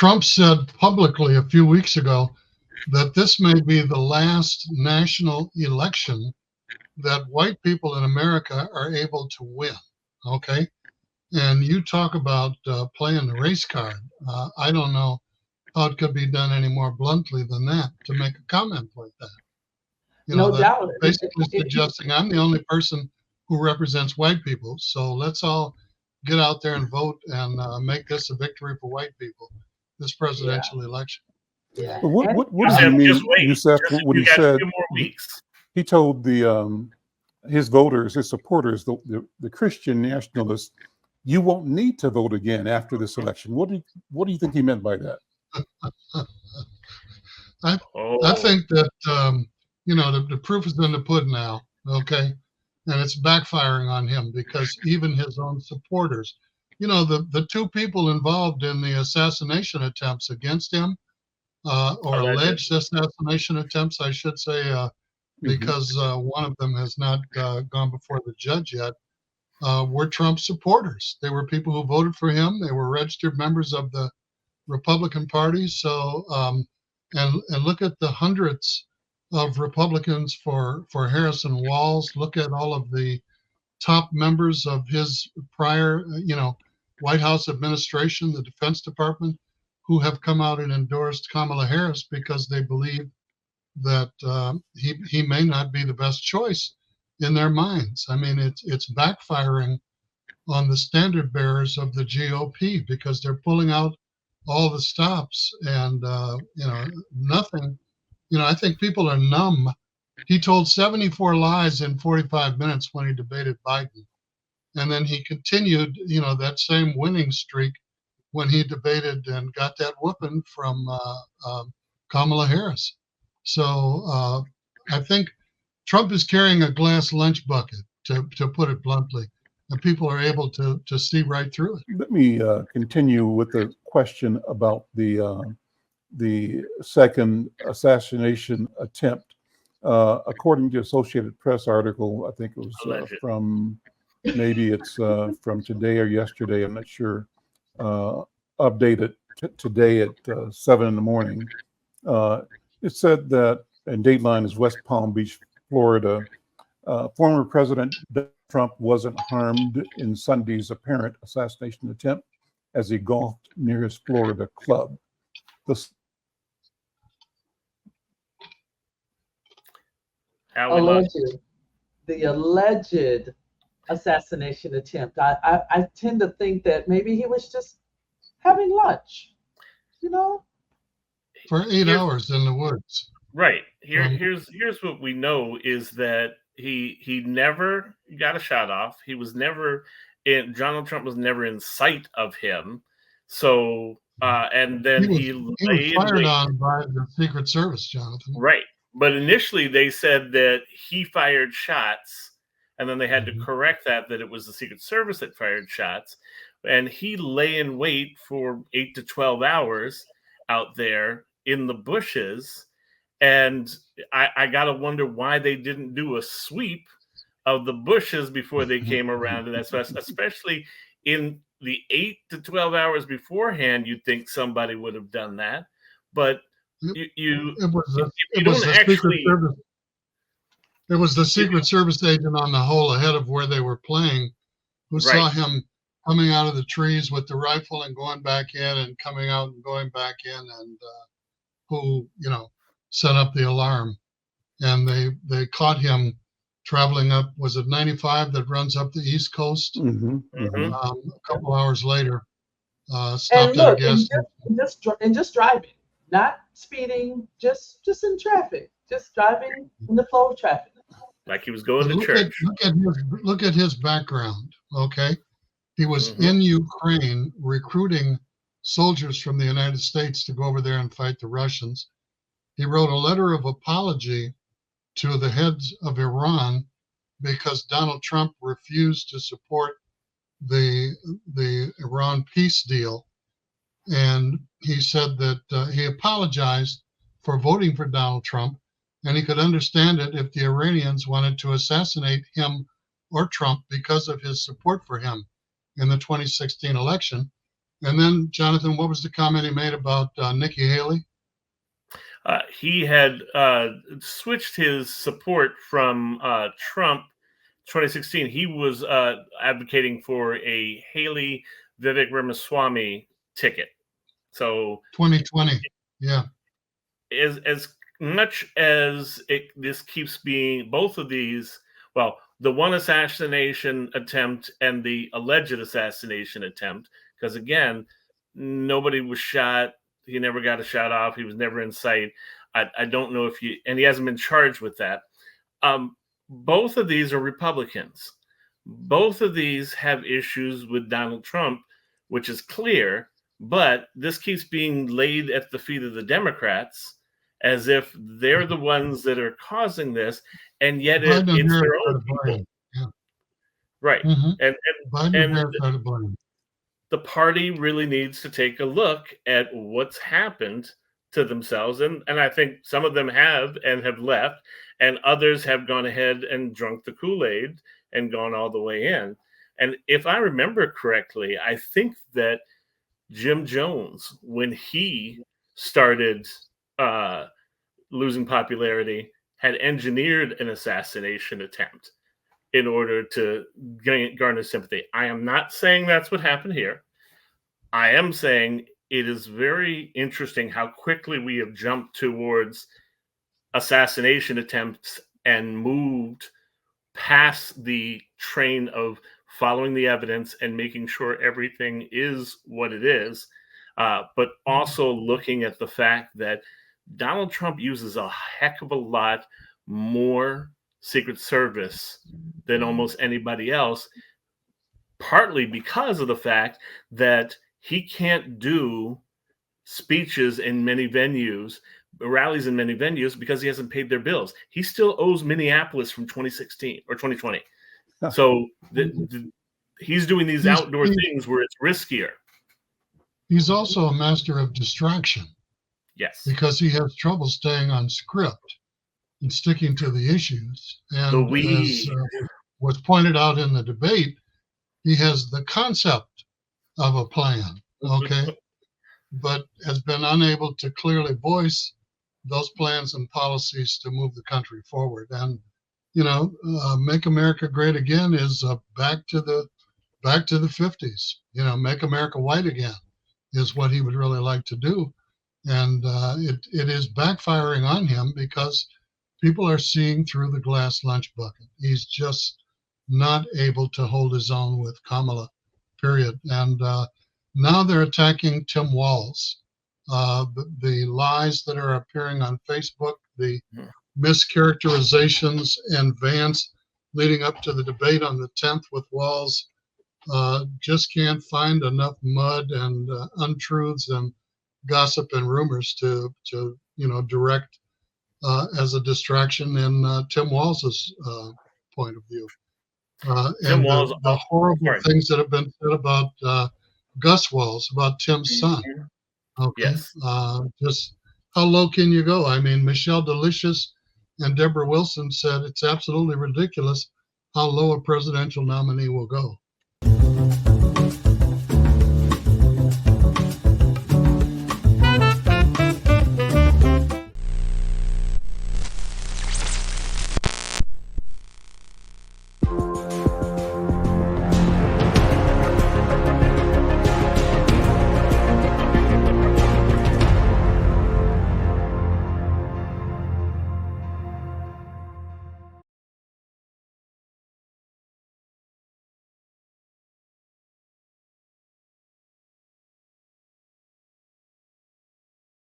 Trump said publicly a few weeks ago that this may be the last national election that white people in America are able to win. Okay. And you talk about playing the race card. I don't know how it could be done any more bluntly than that to make a comment like that. No That doubt. basically suggesting I'm the only person who represents white people. So let's all get out there and vote and make this a victory for white people, this presidential election. Yeah. But what does he mean, Youssef, when he said a few more weeks? He told his voters, his supporters, the Christian nationalists, you won't need to vote again after this election. What do you think he meant by that? I think that the proof is in the pudding now, okay, and it's backfiring on him because even his own supporters, the two people involved in the assassination attempts against him, or alleged assassination attempts, I should say, because one of them has not gone before the judge yet, were Trump supporters. They were people who voted for him. They were registered members of the Republican Party. So, and look at the hundreds of Republicans for Harrison Walls. Look at all of the top members of his prior, White House administration, the Defense Department, who have come out and endorsed Kamala Harris because they believe that he may not be the best choice in their minds. I mean, it's backfiring on the standard bearers of the GOP because they're pulling out all the stops and nothing. I think people are numb. He told 74 lies in 45 minutes when he debated Biden, and then he continued that same winning streak when he debated and got that whooping from Kamala Harris. So I think Trump is carrying a glass lunch bucket, to put it bluntly, and people are able to see right through it. Let me continue with the question about the second assassination attempt. According to Associated Press article, I think it was from today or yesterday, I'm not sure, updated today at 7 in the morning. It said that, and Dateline is West Palm Beach, Florida, former President Trump wasn't harmed in Sunday's apparent assassination attempt as he golfed near his Florida club. The alleged assassination attempt. I tend to think that maybe he was just having lunch, for 8 hours in the woods. Right. Here's what we know is that he never got a shot off. He was never in. Donald Trump was never in sight of him. So and then he was fired on by the Secret Service, Jonathan. Right. But initially they said that he fired shots, and then they had to correct that it was the Secret Service that fired shots, and he lay in wait for 8 to 12 hours out there in the bushes. And I got to wonder why they didn't do a sweep of the bushes before they came around. And that's especially in the 8 to 12 hours beforehand, you'd think somebody would have done that. But it was the Secret Service agent on the hole ahead of where they were playing who saw him coming out of the trees with the rifle and going back in and coming out and going back in, and who set up the alarm. And they caught him traveling up, was it 95 that runs up the East Coast? A couple hours later, stopped at a gas station. And just driving, not speeding, just in traffic, just driving in the flow of traffic. Like he was going to church. Look at his background, okay? He was in Ukraine recruiting soldiers from the United States to go over there and fight the Russians. He wrote a letter of apology to the heads of Iran because Donald Trump refused to support the Iran peace deal. And he said that he apologized for voting for Donald Trump, and he could understand it if the Iranians wanted to assassinate him or Trump because of his support for him in the 2016 election. And then, Jonathan, what was the comment he made about Nikki Haley? He had switched his support from Trump 2016. He was advocating for a Haley Vivek Ramaswamy ticket. So 2020. Yeah. As much as this keeps being both of these, well, the one assassination attempt and the alleged assassination attempt, because again, nobody was shot. He never got a shot off. He was never in sight. I don't know if and he hasn't been charged with that. Both of these are Republicans. Both of these have issues with Donald Trump, which is clear, but this keeps being laid at the feet of the Democrats as if they're the ones that are causing this, and yet it's their own people. Yeah. Right. Mm-hmm. And the party really needs to take a look at what's happened to themselves. And I think some of them have left, and others have gone ahead and drunk the Kool-Aid and gone all the way in. And if I remember correctly, I think that Jim Jones, when he started losing popularity, had engineered an assassination attempt in order to garner sympathy. I am not saying that's what happened here. I am saying it is very interesting how quickly we have jumped towards assassination attempts and moved past the train of following the evidence and making sure everything is what it is, but also looking at the fact that Donald Trump uses a heck of a lot more Secret Service than almost anybody else, partly because of the fact that he can't do speeches in many venues, rallies in many venues, because he hasn't paid their bills. He still owes Minneapolis from 2016 or 2020. So he's doing these outdoor things where it's riskier. He's also a master of distraction. Yes. Because he has trouble staying on script and sticking to the issues. And as was pointed out in the debate, he has the concept of a plan, okay, but has been unable to clearly voice those plans and policies to move the country forward. And, Make America Great Again is back to the 50s. Make America White Again is what he would really like to do. And it is backfiring on him because people are seeing through the glass lunch bucket. He's just not able to hold his own with Kamala, period. And now they're attacking Tim Walz. The lies that are appearing on Facebook, the mischaracterizations and Vance leading up to the debate on the 10th with Walz just can't find enough mud and untruths and gossip and rumors to direct as a distraction in Tim Walz's point of view. And Walz, the horrible things that have been said about Gus Walz, about Tim's son. Okay. Yes. Just how low can you go? I mean, Michelle Delicious and Deborah Wilson said it's absolutely ridiculous how low a presidential nominee will go.